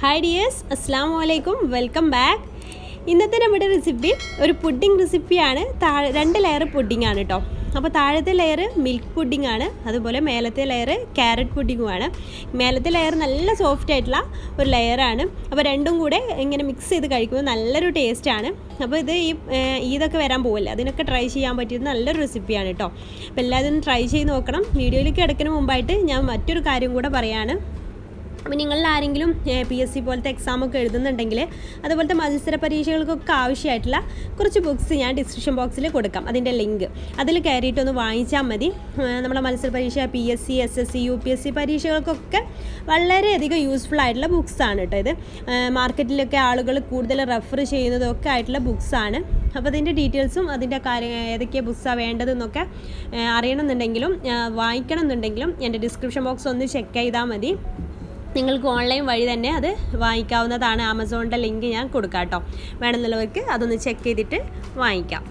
Hi dears, അസ്സാം വലൈക്കും, welcome back. ഇന്നത്തെ നമ്മുടെ റെസിപ്പി ഒരു പുഡിംഗ് റെസിപ്പിയാണ്. 2 ലെയർ പുഡിംഗ് ആണ് കേട്ടോ. അപ്പോൾ താഴത്തെ ലെയർ മിൽക്ക് പുഡിംഗ് ആണ്, അതുപോലെ മേലത്തെ ലെയർ ക്യാരറ്റ് പുഡിങ്ങുമാണ്. മേലത്തെ ലെയർ നല്ല സോഫ്റ്റ് ആയിട്ടുള്ള ഒരു ലെയറാണ്. അപ്പോൾ രണ്ടും കൂടെ ഇങ്ങനെ മിക്സ് ചെയ്ത് കഴിക്കുമ്പോൾ നല്ലൊരു ടേസ്റ്റാണ്. അപ്പോൾ ഇത് ഇതൊക്കെ വരാൻ പോകില്ല, അതിനൊക്കെ ട്രൈ ചെയ്യാൻ പറ്റിയത് നല്ലൊരു റെസിപ്പിയാണ് കേട്ടോ. അപ്പോൾ എല്ലാവരും ട്രൈ ചെയ്ത് നോക്കണം. വീഡിയോയിലേക്ക് കിടക്കുന്നതിന് മുമ്പായിട്ട് ഞാൻ മറ്റൊരു കാര്യം കൂടെ പറയാണ്. അപ്പോൾ നിങ്ങളിൽ ആരെങ്കിലും PSC പോലത്തെ എക്സാമൊക്കെ എഴുതുന്നുണ്ടെങ്കിൽ, അതുപോലത്തെ മത്സര പരീക്ഷകൾക്കൊക്കെ ആവശ്യമായിട്ടുള്ള കുറച്ച് ബുക്ക്സ് ഞാൻ ഡിസ്ക്രിപ്ഷൻ ബോക്സിൽ കൊടുക്കാം, അതിൻ്റെ ലിങ്ക് അതിൽ കയറിയിട്ടൊന്ന് വാങ്ങിച്ചാൽ മതി. നമ്മുടെ മത്സര പരീക്ഷ PSC, SSC, UPSC പരീക്ഷകൾക്കൊക്കെ വളരെയധികം യൂസ്ഫുൾ ആയിട്ടുള്ള ബുക്സാണ് കേട്ടോ. ഇത് മാർക്കറ്റിലൊക്കെ ആളുകൾ കൂടുതൽ റെഫർ ചെയ്യുന്നതൊക്കെ ആയിട്ടുള്ള ബുക്സാണ്. അപ്പോൾ അതിൻ്റെ ഡീറ്റെയിൽസും അതിൻ്റെ ഏതൊക്കെ ബുക്സാണ് വേണ്ടതെന്നൊക്കെ അറിയണമെന്നുണ്ടെങ്കിലും വാങ്ങിക്കണം എന്നുണ്ടെങ്കിലും എൻ്റെ ഡിസ്ക്രിപ്ഷൻ ബോക്സ് ഒന്ന് ചെക്ക് ചെയ്താൽ മതി. നിങ്ങൾക്ക് ഓൺലൈൻ വഴി തന്നെ അത് വാങ്ങിക്കാവുന്നതാണ്. ആമസോണിൻ്റെ ലിങ്ക് ഞാൻ കൊടുക്കാം കേട്ടോ. വേണമെന്നുള്ളവർക്ക് അതൊന്ന് ചെക്ക് ചെയ്തിട്ട് വാങ്ങിക്കാം.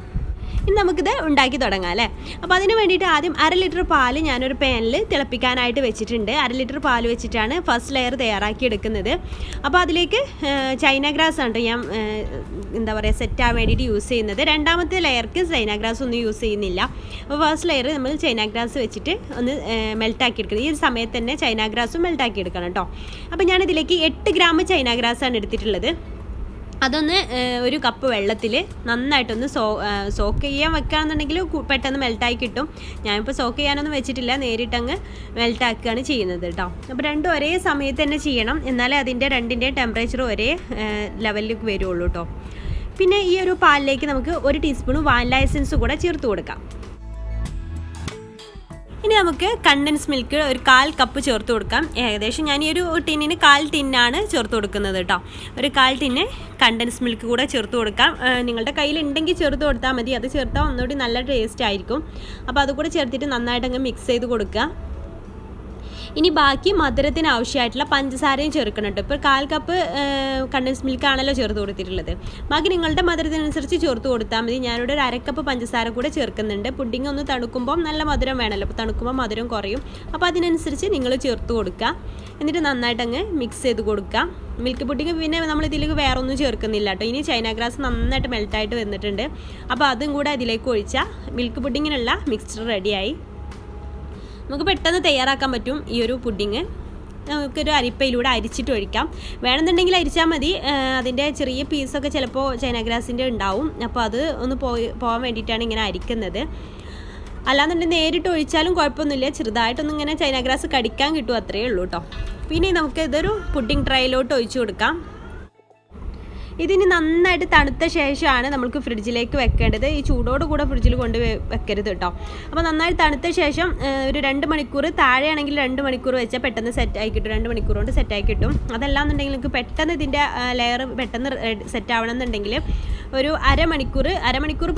ഇനി നമുക്കിത് ഉണ്ടാക്കി തുടങ്ങാം അല്ലേ. അപ്പോൾ അതിന് വേണ്ടിയിട്ട് ആദ്യം 1/2 ലിറ്റർ പാല് ഞാനൊരു പാനിൽ തിളപ്പിക്കാനായിട്ട് വെച്ചിട്ടുണ്ട്. 1/2 ലിറ്റർ പാല് വെച്ചിട്ടാണ് ഫസ്റ്റ് ലെയർ തയ്യാറാക്കി എടുക്കുന്നത്. അപ്പോൾ അതിലേക്ക് ചൈന ഗ്രാസ് ആണ് ഞാൻ സെറ്റാൻ വേണ്ടിയിട്ട് യൂസ് ചെയ്യുന്നത്. രണ്ടാമത്തെ ലെയർക്ക് ചൈന ഗ്രാസ് ഒന്നും യൂസ് ചെയ്യുന്നില്ല. അപ്പോൾ ഫസ്റ്റ് ലെയർ നമ്മൾ ചൈന ഗ്രാസ് വെച്ചിട്ട് ഒന്ന് മെൽട്ടാക്കി എടുക്കണം. ഈ സമയത്ത് തന്നെ ചൈന ഗ്രാസും മെൽട്ടാക്കി എടുക്കണം കേട്ടോ. അപ്പോൾ ഞാനിതിലേക്ക് 8 ഗ്രാം ചൈന ഗ്രാസാണ് എടുത്തിട്ടുള്ളത്. അതൊന്ന് ഒരു കപ്പ് വെള്ളത്തിൽ നന്നായിട്ടൊന്ന് സോക്ക് ചെയ്യാൻ വെക്കുകയാണെന്നുണ്ടെങ്കിൽ പെട്ടെന്ന് മെൽട്ടായി കിട്ടും. ഞാനിപ്പോൾ സോക്ക് ചെയ്യാനൊന്നും വെച്ചിട്ടില്ല, നേരിട്ടങ്ങ് മെൽട്ടാക്കുകയാണ് ചെയ്യുന്നത് കേട്ടോ. അപ്പോൾ രണ്ടും ഒരേ സമയത്ത് തന്നെ ചെയ്യണം, എന്നാലേ അതിൻ്റെ രണ്ടിൻ്റെയും ടെമ്പറേച്ചർ ഒരേ ലെവലിലേക്ക് വരുള്ളൂ കേട്ടോ. പിന്നെ ഈ ഒരു പാലിലേക്ക് നമുക്ക് 1 ടീസ്പൂൺ വാനില എസൻസ് കൂടെ ചേർത്ത് കൊടുക്കാം. ഇനി നമുക്ക് കണ്ടൻസ് മിൽക്ക് ഒരു 1/4 കപ്പ് ചേർത്ത് കൊടുക്കാം. ഏകദേശം ഞാൻ ഈ ഒരു ടിന്നിന് 1/4 ടിന്നാണ് ചേർത്ത് കൊടുക്കുന്നത് കേട്ടോ. ഒരു 1/4 ടിന്ന് കണ്ടൻസ് മിൽക്ക് കൂടെ ചേർത്ത് കൊടുക്കാം. നിങ്ങളുടെ കയ്യിലുണ്ടെങ്കിൽ ചേർത്ത് കൊടുത്താൽ മതി, അത് ചേർത്താൽ ഒന്നുകൂടി നല്ല ടേസ്റ്റ് ആയിരിക്കും. അപ്പോൾ അതുകൂടെ ചേർത്തിട്ട് നന്നായിട്ടങ്ങ് മിക്സ് ചെയ്ത് കൊടുക്കുക. ഇനി ബാക്കി മധുരത്തിന് ആവശ്യമായിട്ടുള്ള പഞ്ചസാരയും ചേർക്കണം കേട്ടോ. ഇപ്പോൾ 1/4 കപ്പ് കണ്ടൻസ് മിൽക്ക് ആണല്ലോ ചേർത്ത് കൊടുത്തിട്ടുള്ളത്. ബാക്കി നിങ്ങളുടെ മധുരത്തിനനുസരിച്ച് ചേർത്ത് കൊടുത്താൽ മതി. ഞാനിവിടെ ഒരു 1/2 കപ്പ് പഞ്ചസാര കൂടെ ചേർക്കുന്നുണ്ട്. പുഡിംഗ് ഒന്ന് തണുക്കുമ്പോൾ നല്ല മധുരം വേണമല്ലോ, അപ്പോൾ തണുക്കുമ്പോൾ മധുരം കുറയും. അപ്പോൾ അതിനനുസരിച്ച് നിങ്ങൾ ചേർത്ത് കൊടുക്കുക. എന്നിട്ട് നന്നായിട്ടങ്ങ് മിക്സ് ചെയ്ത് കൊടുക്കുക. മിൽക്ക് പുഡിംഗ് പിന്നെ നമ്മൾ ഇതിലേക്ക് വേറെ ഒന്നും ചേർക്കുന്നില്ല കേട്ടോ. ഇനി ചൈന ഗ്രാസ് നന്നായിട്ട് മെൽട്ടായിട്ട് വന്നിട്ടുണ്ട്. അപ്പോൾ അതും കൂടെ അതിലേക്ക് ഒഴിച്ചാൽ മിൽക്ക് പുഡിങ്ങിനുള്ള മിക്സ്ചർ റെഡിയായി. നമുക്ക് പെട്ടെന്ന് തയ്യാറാക്കാൻ പറ്റും ഈ ഒരു പുഡിങ്. നമുക്കൊരു അരിപ്പയിലൂടെ അരിച്ചിട്ട് ഒഴിക്കാം. വേണമെന്നുണ്ടെങ്കിൽ അരിച്ചാൽ മതി. അതിൻ്റെ ചെറിയ പീസൊക്കെ ചിലപ്പോൾ ചൈന ഗ്രാസിൻ്റെ ഉണ്ടാവും. അപ്പോൾ അത് ഒന്ന് പോകാൻ വേണ്ടിയിട്ടാണ് ഇങ്ങനെ അരിക്കുന്നത്. അല്ലാന്നുണ്ടെങ്കിൽ നേരിട്ട് ഒഴിച്ചാലും കുഴപ്പമൊന്നുമില്ല. ചെറുതായിട്ടൊന്നും ഇങ്ങനെ ചൈന ഗ്രാസ് കടിക്കാൻ കിട്ടും, അത്രയേ ഉള്ളൂ കേട്ടോ. പിന്നെ നമുക്ക് ഇതൊരു പുഡിംഗ് ട്രേയിലോട്ട് ഒഴിച്ചു കൊടുക്കാം. ഇതിന് നന്നായിട്ട് തണുത്ത ശേഷമാണ് നമ്മൾക്ക് ഫ്രിഡ്ജിലേക്ക് വെക്കേണ്ടത്. ഈ ചൂടോട് കൂടെ ഫ്രിഡ്ജിൽ കൊണ്ട് വെക്കരുത് കേട്ടോ. അപ്പോൾ നന്നായിട്ട് തണുത്ത ശേഷം ഒരു 2 മണിക്കൂർ, താഴെയാണെങ്കിൽ 2 മണിക്കൂർ വെച്ചാൽ പെട്ടെന്ന് സെറ്റായി കിട്ടും. 2 മണിക്കൂർ കൊണ്ട് സെറ്റായി കിട്ടും. അതല്ലാന്നുണ്ടെങ്കിൽ നിങ്ങൾക്ക് പെട്ടെന്ന് ഇതിൻ്റെ ലെയർ പെട്ടെന്ന് സെറ്റ് ആവണമെന്നുണ്ടെങ്കിൽ ഒരു അരമണിക്കൂർ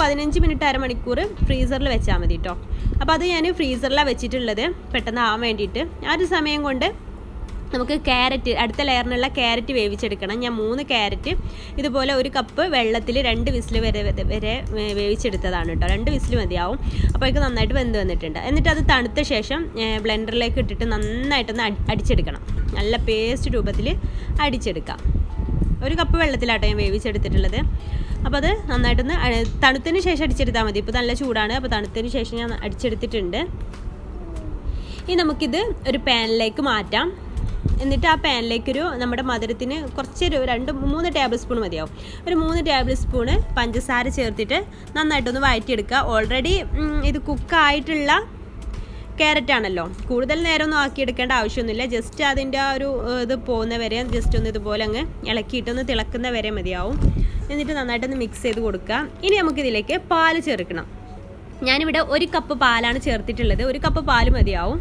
15 മിനിറ്റ് അരമണിക്കൂർ ഫ്രീസറിൽ വെച്ചാൽ മതി കേട്ടോ. അപ്പോൾ അത് ഞാൻ ഫ്രീസറിലാണ് വെച്ചിട്ടുള്ളത് പെട്ടെന്ന് ആവാൻ വേണ്ടിയിട്ട്. ആ ഒരു സമയം കൊണ്ട് നമുക്ക് ക്യാരറ്റ്, അടുത്ത ലെയറിനുള്ള ക്യാരറ്റ് വേവിച്ചെടുക്കണം. ഞാൻ 3 ക്യാരറ്റ് ഇതുപോലെ 1 കപ്പ് വെള്ളത്തിൽ 2 വിസിൽ വരെ വേവിച്ചെടുത്തതാണ് കേട്ടോ. 2 വിസിൽ മതിയാവും. അപ്പോഴേക്ക് നന്നായിട്ട് വെന്ത് വന്നിട്ടുണ്ട്. എന്നിട്ട് അത് തണുത്ത ശേഷം ബ്ലെൻഡറിലേക്ക് ഇട്ടിട്ട് നന്നായിട്ടൊന്ന് അടിച്ചെടുക്കണം. നല്ല പേസ്റ്റ് രൂപത്തിൽ അടിച്ചെടുക്കാം. 1 കപ്പ് വെള്ളത്തിലാട്ടോ ഞാൻ വേവിച്ചെടുത്തിട്ടുള്ളത്. അപ്പോൾ അത് നന്നായിട്ടൊന്ന് തണുത്തതിന് ശേഷം അടിച്ചെടുത്താൽ മതി. ഇപ്പോൾ നല്ല ചൂടാണ്, അപ്പോൾ തണുത്തതിന് ശേഷം ഞാൻ അടിച്ചെടുത്തിട്ടുണ്ട്. ഇനി നമുക്കിത് ഒരു പാനിലേക്ക് മാറ്റാം. എന്നിട്ട് ആ പാനിലേക്കൊരു നമ്മുടെ മധുരത്തിന് കുറച്ചൊരു 2-3 ടേബിൾ സ്പൂൺ മതിയാവും. ഒരു 3 ടേബിൾ സ്പൂണ് പഞ്ചസാര ചേർത്തിട്ട് നന്നായിട്ടൊന്ന് വഴറ്റിയെടുക്കുക. ഓൾറെഡി ഇത് കുക്കായിട്ടുള്ള ക്യാരറ്റ് ആണല്ലോ, കൂടുതൽ നേരമൊന്നും ആക്കിയെടുക്കേണ്ട ആവശ്യമൊന്നുമില്ല. ജസ്റ്റ് അതിൻ്റെ ആ ഒരു ഇത് പോകുന്ന വരെ ജസ്റ്റ് ഒന്ന് ഇതുപോലെ അങ്ങ് ഇളക്കിയിട്ടൊന്ന് തിളക്കുന്ന വരെ മതിയാവും. എന്നിട്ട് നന്നായിട്ടൊന്ന് മിക്സ് ചെയ്ത് കൊടുക്കുക. ഇനി നമുക്കിതിലേക്ക് പാല് ചേർക്കണം. ഞാനിവിടെ 1 കപ്പ് പാലാണ് ചേർത്തിട്ടുള്ളത്. 1 കപ്പ് പാല് മതിയാവും.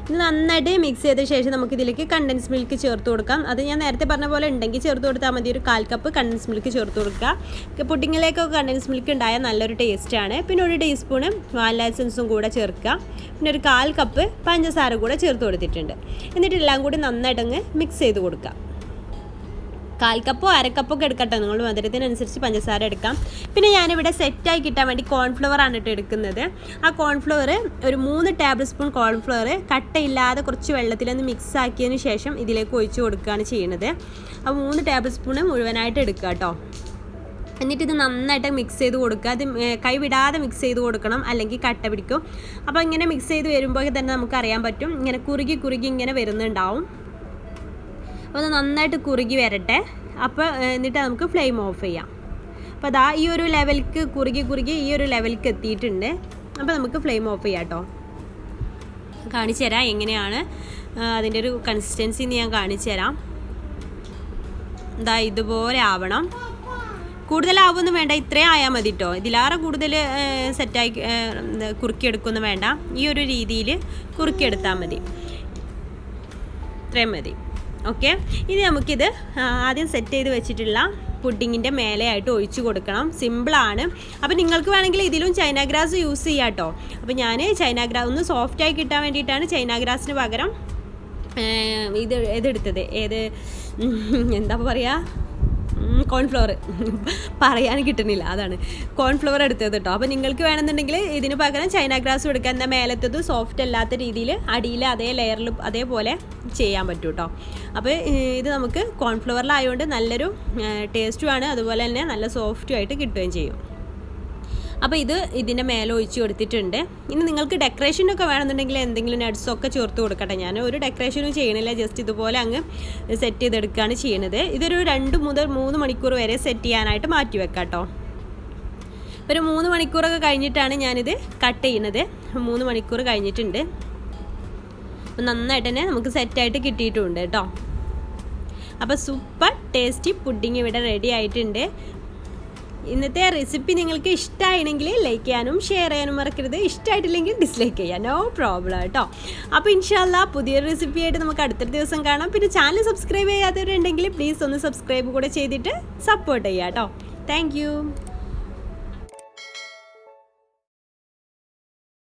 ഇത് നന്നായിട്ട് മിക്സ് ചെയ്ത ശേഷം നമുക്കിതിലേക്ക് കണ്ടൻസ് മിൽക്ക് ചേർത്ത് കൊടുക്കാം. അത് ഞാൻ നേരത്തെ പറഞ്ഞ പോലെ ഉണ്ടെങ്കിൽ ചേർത്ത് കൊടുത്താൽ മതി. ഒരു 1/4 കപ്പ് കണ്ടൻസ് മിൽക്ക് ചേർത്ത് കൊടുക്കുക. പുഡിങ്ങിലേക്കൊക്കെ കണ്ടൻസ് മിൽക്ക് ഉണ്ടായാൽ നല്ലൊരു ടേസ്റ്റാണ്. പിന്നെ 1 ടീസ്പൂണ് വാനില എസൻസും കൂടെ ചേർക്കുക. പിന്നെ ഒരു 1/4 കപ്പ് പഞ്ചസാര കൂടെ ചേർത്ത് കൊടുത്തിട്ടുണ്ട്. എന്നിട്ട് എല്ലാം കൂടി നന്നായിട്ടങ്ങ് മിക്സ് ചെയ്ത് കൊടുക്കുക. 1/4 കപ്പോ 1/2 കപ്പൊക്കെ എടുക്കട്ടെ, നിങ്ങൾ മധുരത്തിനനുസരിച്ച് പഞ്ചസാര എടുക്കാം. പിന്നെ ഞാനിവിടെ സെറ്റായി കിട്ടാൻ വേണ്ടി കോൺഫ്ലവർ ആണ് ഇട്ട് എടുക്കുന്നത്. ആ കോൺഫ്ലവർ ഒരു 3 ടേബിൾ സ്പൂൺ കോൺഫ്ലവർ കട്ടയില്ലാതെ കുറച്ച് വെള്ളത്തിലൊന്ന് മിക്സ് ആക്കിയതിന് ശേഷം ഇതിലേക്ക് ഒഴിച്ച് കൊടുക്കുകയാണ് ചെയ്യുന്നത്. അപ്പോൾ 3 ടേബിൾ സ്പൂൺ മുഴുവനായിട്ട് എടുക്കുക കേട്ടോ. എന്നിട്ട് ഇത് നന്നായിട്ട് മിക്സ് ചെയ്ത് കൊടുക്കുക. അത് കൈ വിടാതെ മിക്സ് ചെയ്ത് കൊടുക്കണം, അല്ലെങ്കിൽ കട്ട പിടിക്കും. അപ്പോൾ ഇങ്ങനെ മിക്സ് ചെയ്ത് വരുമ്പോൾ തന്നെ നമുക്കറിയാൻ പറ്റും ഇങ്ങനെ കുറുകി ഇങ്ങനെ വരുന്നുണ്ടാവും. അപ്പോൾ അത് നന്നായിട്ട് കുറുകി വരട്ടെ. അപ്പോൾ എന്നിട്ട് നമുക്ക് ഫ്ലെയിം ഓഫ് ചെയ്യാം. അപ്പോൾ അതാ ഈ ഒരു ലെവലിക്ക് കുറുകി ഈ ഒരു ലെവലിക്ക് എത്തിയിട്ടുണ്ട്. അപ്പോൾ നമുക്ക് ഫ്ലെയിം ഓഫ് ചെയ്യാം കേട്ടോ. കാണിച്ചു തരാം എങ്ങനെയാണ് അതിൻ്റെ ഒരു കൺസിസ്റ്റൻസി ഞാൻ കാണിച്ചു തരാം. ഇതാ ഇതുപോലെ ആവണം. കൂടുതലാവുമൊന്നും വേണ്ട, ഇത്രയും ആയാൽ മതി കേട്ടോ. ഇതിലേറെ കൂടുതൽ സെറ്റായി കുറുക്കിയെടുക്കൊന്നും വേണ്ട. ഈ ഒരു രീതിയിൽ കുറുക്കിയെടുത്താൽ മതി, ഇത്രയും മതി. ഓക്കെ, ഇനി നമുക്കിത് ആദ്യം സെറ്റ് ചെയ്ത് വെച്ചിട്ടുള്ള പുഡിങ്ങിൻ്റെ മേലെയായിട്ട് ഒഴിച്ചു കൊടുക്കണം. സിമ്പിളാണ്. അപ്പോൾ നിങ്ങൾക്ക് വേണമെങ്കിൽ ഇതിലും ചൈന ഗ്രാസ് യൂസ് ചെയ്യാം കേട്ടോ. അപ്പോൾ ഞാൻ ചൈന ഗ്രാസ് ഒന്ന് സോഫ്റ്റായി കിട്ടാൻ വേണ്ടിയിട്ടാണ് ചൈന ഗ്രാസിന് പകരം ഇതെടുത്തത്. എന്താ പറയുക, കോൺഫ്ലവർ പറയാൻ കിട്ടുന്നില്ല, അതാണ് കോൺഫ്ലവർ എടുത്തത് കേട്ടോ. അപ്പോൾ നിങ്ങൾക്ക് വേണമെന്നുണ്ടെങ്കിൽ ഇതിന് പകരം ചൈന ഗ്രാസും എടുക്കാൻ. എന്നാൽ മേലത്തത് സോഫ്റ്റ് അല്ലാത്ത രീതിയിൽ അടിയിൽ അതേ ലെയറിൽ അതേപോലെ ചെയ്യാൻ പറ്റും കേട്ടോ. അപ്പോൾ ഇത് നമുക്ക് കോൺഫ്ലവറിലായതുകൊണ്ട് നല്ലൊരു ടേസ്റ്റുമാണ്, അതുപോലെ തന്നെ നല്ല സോഫ്റ്റും ആയിട്ട് കിട്ടുകയും ചെയ്യും. അപ്പോൾ ഇതിൻ്റെ മേലെ ഒഴിച്ച് കൊടുത്തിട്ടുണ്ട്. ഇനി നിങ്ങൾക്ക് ഡെക്കറേഷനൊക്കെ വേണമെന്നുണ്ടെങ്കിൽ എന്തെങ്കിലും നട്ട്സൊക്കെ ചേർത്ത് കൊടുക്കട്ടെ. ഞാൻ ഒരു ഡെക്കറേഷനും ചെയ്യണില്ല, ജസ്റ്റ് ഇതുപോലെ അങ്ങ് സെറ്റ് ചെയ്തെടുക്കുകയാണ് ചെയ്യണത്. ഇതൊരു 2 മുതൽ 3 മണിക്കൂർ വരെ സെറ്റ് ചെയ്യാനായിട്ട് മാറ്റി വെക്കാം കേട്ടോ. ഒരു 3 മണിക്കൂറൊക്കെ കഴിഞ്ഞിട്ടാണ് ഞാനിത് കട്ട് ചെയ്യുന്നത്. 3 മണിക്കൂർ കഴിഞ്ഞിട്ടുണ്ട്. അപ്പോൾ നന്നായിട്ട് തന്നെ നമുക്ക് സെറ്റായിട്ട് കിട്ടിയിട്ടുണ്ട് കേട്ടോ. അപ്പോൾ സൂപ്പർ ടേസ്റ്റി പുഡിങ് ഇവിടെ റെഡി ആയിട്ടുണ്ട്. ഇന്നത്തെ റെസിപ്പി നിങ്ങൾക്ക് ഇഷ്ടമായെങ്കിൽ ലൈക്ക് ചെയ്യാനും ഷെയർ ചെയ്യാനും മറക്കരുത്. ഇഷ്ടമായിട്ടില്ലെങ്കിൽ ഡിസ്ലൈക്ക് ചെയ്യാം, നോ പ്രോബ്ലം കേട്ടോ. അപ്പോൾ ഇൻഷാല്ലാ പുതിയൊരു റെസിപ്പിയായിട്ട് നമുക്ക് അടുത്ത ദിവസം കാണാം. പിന്നെ ചാനൽ സബ്സ്ക്രൈബ് ചെയ്യാത്തവരുണ്ടെങ്കിൽ പ്ലീസ് ഒന്ന് സബ്സ്ക്രൈബ് കൂടെ ചെയ്തിട്ട് സപ്പോർട്ട് ചെയ്യാം കേട്ടോ. താങ്ക്